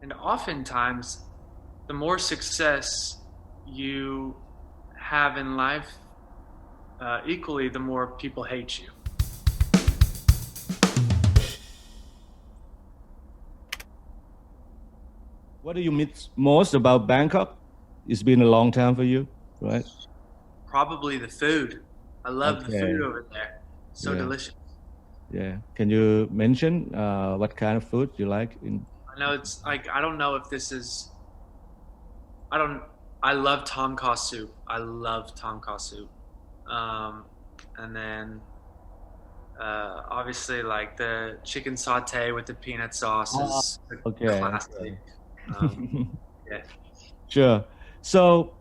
And oftentimes, the more success you have in life, equally, the more people hate you. What do you miss most about Bangkok? It's been a long time for you, right? Probably the food. I love the food over there. So delicious. Yeah. Can you mention what kind of food you like in? I know it's like, I don't know if this is, I love tom kha soup. I love tom kha soup. And then obviously like the chicken saute with the peanut sauce is classic. Yeah. Sure. So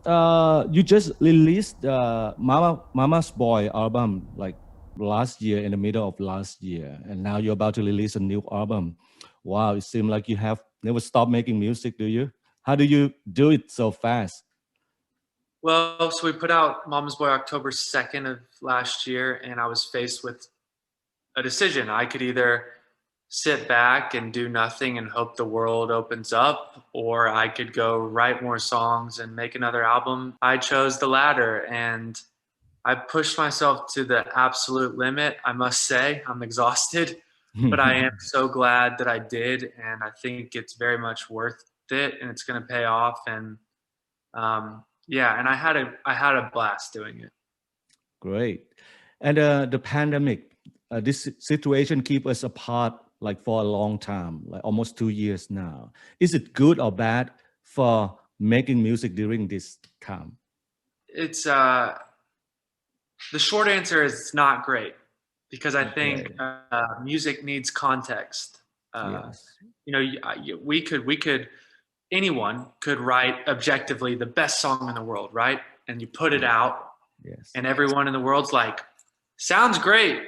you just released Mama's Boy album like last year, in the middle of last year, and now you're about to release a new album. Wow, it seems like you have never stopped making music, do you? How do you do it so fast? Well, so we put out Mama's Boy October 2nd of last year, and I was faced with a decision. I could either sit back and do nothing and hope the world opens up, or I could go write more songs and make another album. I chose the latter, and I pushed myself to the absolute limit. I must say, I'm exhausted, but I am so glad that I did, and I think it's very much worth it, and it's going to pay off. And yeah, and I had a blast doing it. Great. And the pandemic, this situation keep us apart like for a long time, like almost 2 years now. Is it good or bad for making music during this time? It's the short answer is it's not great, because I think music needs context. Yes. You know, we could anyone could write objectively the best song in the world, right? And you put it out, and everyone in the world's like, sounds great,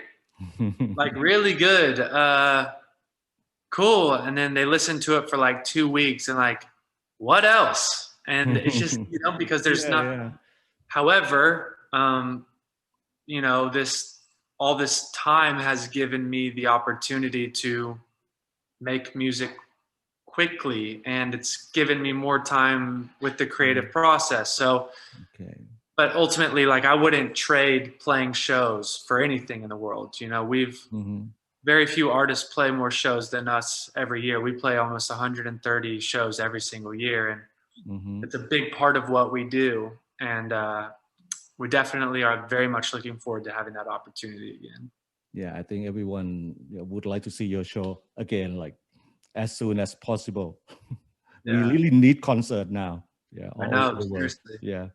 like really good, cool. And then they listen to it for like 2 weeks and like, what else? And it's just, you know, because there's however, you know, all this time has given me the opportunity to make music quickly, and it's given me more time with the creative process. So, but ultimately, like, I wouldn't trade playing shows for anything in the world. You know, very few artists play more shows than us every year. We play almost 130 shows every single year, and it's a big part of what we do. And we definitely are very much looking forward to having that opportunity again. Yeah, I think everyone would like to see your show again, like as soon as possible. We really need concert now. Yeah, I know, seriously. Yeah.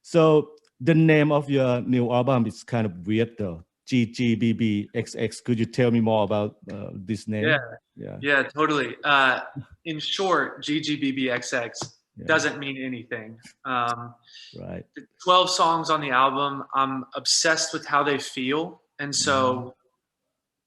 So the name of your new album is kind of weird though. GGBBXX. Could you tell me more about this name? Yeah, totally. In short, GGBBXX doesn't mean anything. Right. The 12 songs on the album, I'm obsessed with how they feel. And so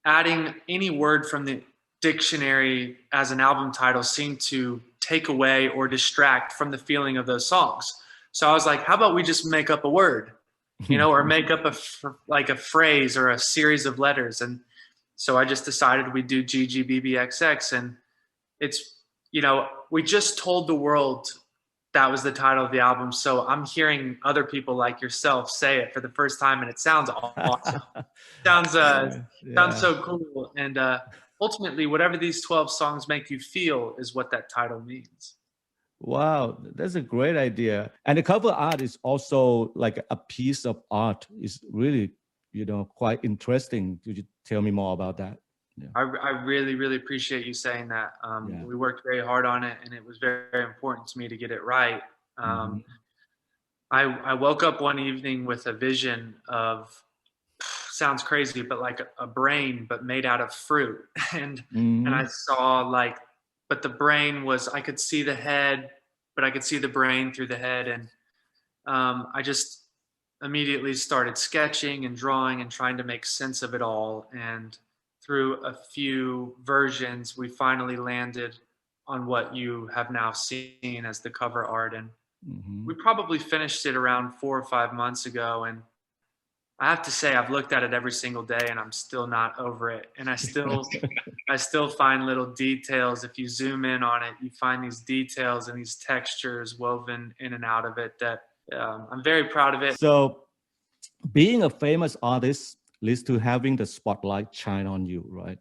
adding any word from the dictionary as an album title seemed to take away or distract from the feeling of those songs. So I was like, how about we just make up a word, you know, or make up like a phrase or a series of letters. And so I just decided we'd do GGBBXX. And it's, you know, we just told the world that was the title of the album. So I'm hearing other people like yourself say it for the first time, and it sounds awesome. sounds so cool. And ultimately, whatever these 12 songs make you feel is what that title means. Wow, that's a great idea. And the cover art is also like a piece of art. It's really, you know, quite interesting. Could you tell me more about that? Yeah. I really, really appreciate you saying that. We worked very hard on it, and it was very, very important to me to get it right. I woke up one evening with a vision of, sounds crazy, but like a brain, but made out of fruit. And I saw like, but the brain was, I could see the head, but I could see the brain through the head. And I just immediately started sketching and drawing and trying to make sense of it all. And through a few versions, we finally landed on what you have now seen as the cover art. And we probably finished it around 4 or 5 months ago. And I have to say I've looked at it every single day and I'm still not over it. And I still find little details. If you zoom in on it, you find these details and these textures woven in and out of it that I'm very proud of it. So being a famous artist leads to having the spotlight shine on you, right?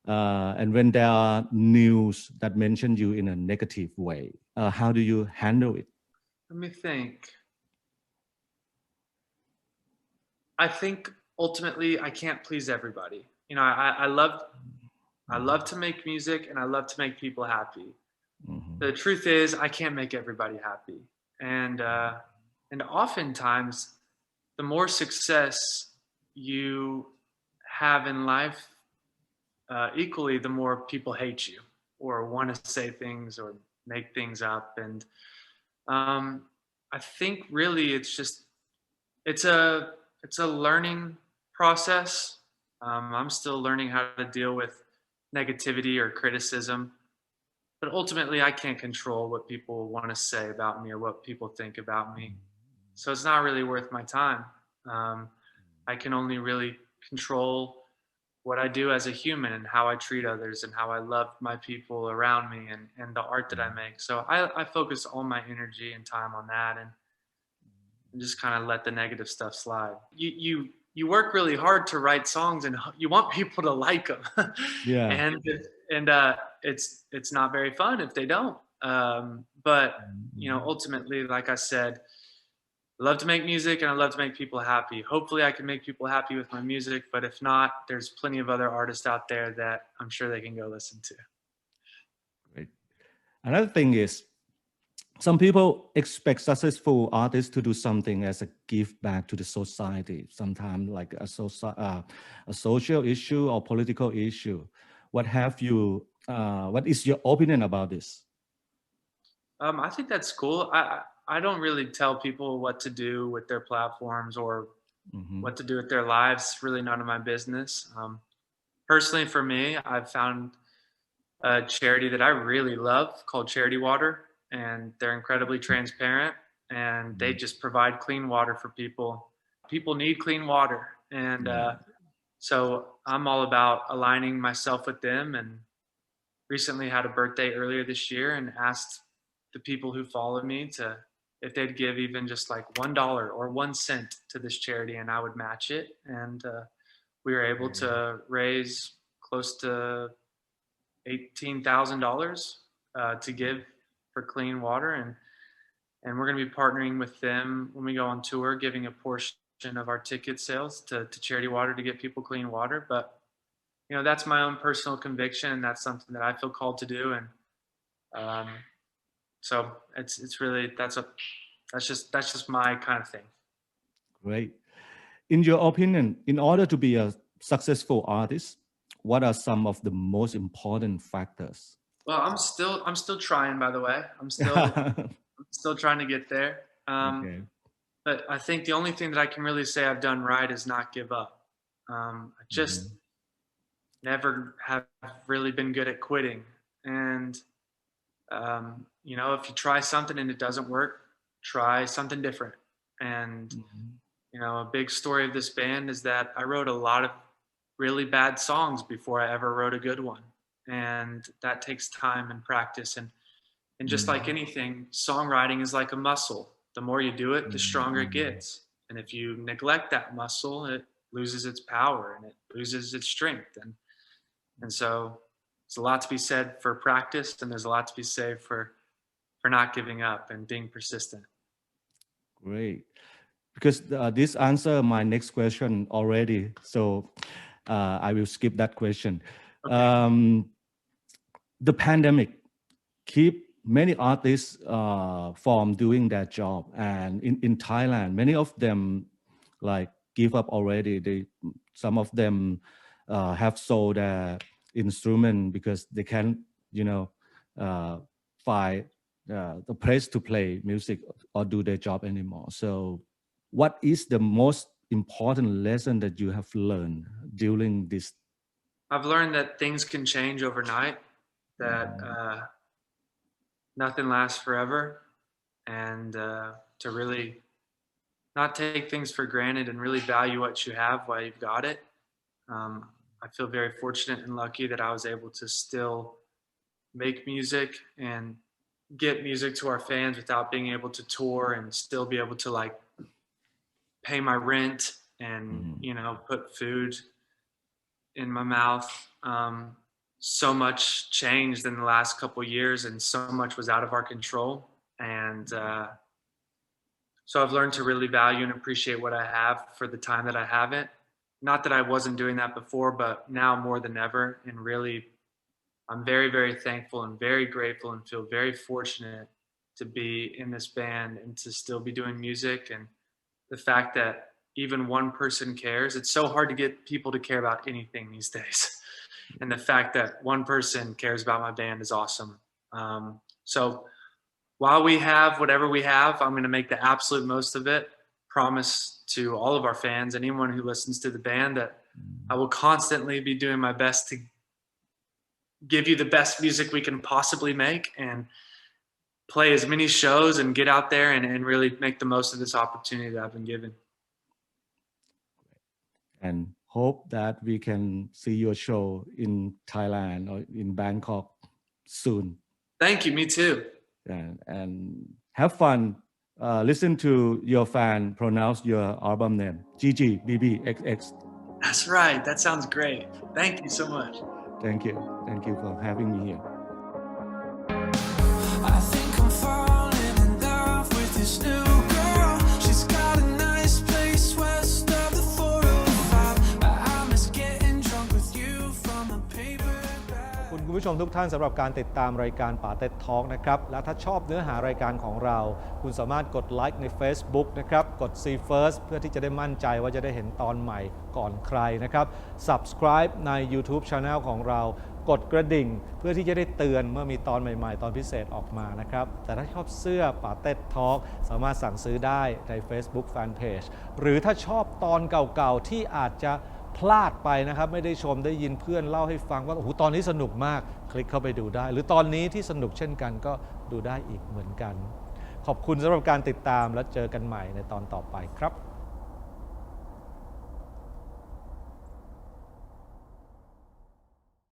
And when there are news that mention you in a negative way, how do you handle it? Let me think. I think ultimately I can't please everybody. You know, I love to make music and I love to make people happy. Mm-hmm. The truth is I can't make everybody happy. And oftentimes the more success you have in life, equally the more people hate you or want to say things or make things up. And I think really it's a learning process. I'm still learning how to deal with negativity or criticism, but ultimately I can't control what people want to say about me or what people think about me. So it's not really worth my time. I can only really control what I do as a human and how I treat others and how I love my people around me and the art that I make. So I focus all my energy and time on that and just kind of let the negative stuff slide. You work really hard to write songs and you want people to like them. Yeah. and it's not very fun if they don't. But you know, ultimately, like I said, I love to make music and I love to make people happy. Hopefully I can make people happy with my music, but if not, there's plenty of other artists out there that I'm sure they can go listen to. Great. Another thing is, some people expect successful artists to do something as a give back to the society, sometimes like a social issue or political issue. What is your opinion about this? I think that's cool. I don't really tell people what to do with their platforms or what to do with their lives. It's really none of my business. Personally, for me, I've found a charity that I really love called Charity Water, and they're incredibly transparent and they just provide clean water for people. People need clean water. And so I'm all about aligning myself with them, and recently had a birthday earlier this year and asked the people who follow me if they'd give even just like $1 or 1 cent to this charity, and I would match it. And we were able to raise close to $18,000 to give for clean water, and we're going to be partnering with them when we go on tour, giving a portion of our ticket sales to Charity Water to get people clean water. But you know, that's my own personal conviction, and that's something that I feel called to do. And so it's really that's just my kind of thing. Great. In your opinion, in order to be a successful artist, what are some of the most important factors? Well, I'm still trying, by the way. I'm still trying to get there. Okay. But I think the only thing that I can really say I've done right is not give up. I just never have really been good at quitting. And you know, if you try something and it doesn't work, try something different. And you know, a big story of this band is that I wrote a lot of really bad songs before I ever wrote a good one, and that takes time and practice. And just like anything, songwriting is like a muscle. The more you do it, the stronger it gets. And if you neglect that muscle, it loses its power and it loses its strength. And so there's a lot to be said for practice, and there's a lot to be said for not giving up and being persistent. Great. Because this answer my next question already, so I will skip that question. Okay. The pandemic keep many artists from doing their job, and in Thailand, many of them like give up already. Some of them have sold their instrument because they can't, you know, find the place to play music or do their job anymore. So what is the most important lesson that you have learned during this? I've learned that things can change overnight, that nothing lasts forever, and to really not take things for granted and really value what you have while you've got it. I feel very fortunate and lucky that I was able to still make music and get music to our fans without being able to tour and still be able to like pay my rent and put food in my mouth. So much changed in the last couple of years and so much was out of our control, and so I've learned to really value and appreciate what I have for the time that I have it. Not that I wasn't doing that before, but now more than ever. And really, I'm very, very thankful and very grateful and feel very fortunate to be in this band and to still be doing music. And the fact that even one person cares, it's so hard to get people to care about anything these days. And the fact that one person cares about my band is awesome. So while we have whatever we have, I'm going to make the absolute most of it. Promise to all of our fans, anyone who listens to the band, that I will constantly be doing my best to give you the best music we can possibly make and play as many shows and get out there and really make the most of this opportunity that I've been given. And hope that we can see your show in Thailand or in Bangkok soon. Thank you. Me too. And have fun. Listen to your fan pronounce your album name, GG BBXX. That's right. That sounds great. Thank you so much. Thank you for having me here. I think I'm falling in love with this new girl. She's got a nice place west of the 405. I miss getting drunk with you from a paper bag. ขอบคุณคุณผู้ชมทุกท่านสำหรับการติดตามรายการป่าเต็ดทอล์กนะครับและถ้าชอบเนื้อหารายการของเราคุณสามารถกดไลค์ใน Facebook นะครับกด See First เพื่อที่จะได้มั่นใจว่าจะได้เห็นตอนใหม่ก่อนใครนะครับ Subscribe ใน YouTube Channel ของเรากดกระดิ่งเพื่อที่จะได้เตือนเมื่อมีตอนใหม่ๆตอนพิเศษออกมานะครับแต่ถ้าชอบเสื้อป่าเต็ดทอล์กสามารถสั่งซื้อได้ใน Facebook Fanpage หรือถ้าชอบตอนเก่าๆที่อาจจะพลาดไปนะครับไม่ได้ชมได้ยินเพื่อนเล่าให้ฟังว่าโอ้โหตอนนี้สนุกมากคลิกเข้าไปดูได้หรือตอนนี้ที่สนุกเช่นกันก็ดูได้อีกเหมือนกันขอบคุณสำหรับการติดตามและเจอกันใหม่ในตอนต่อไปครับ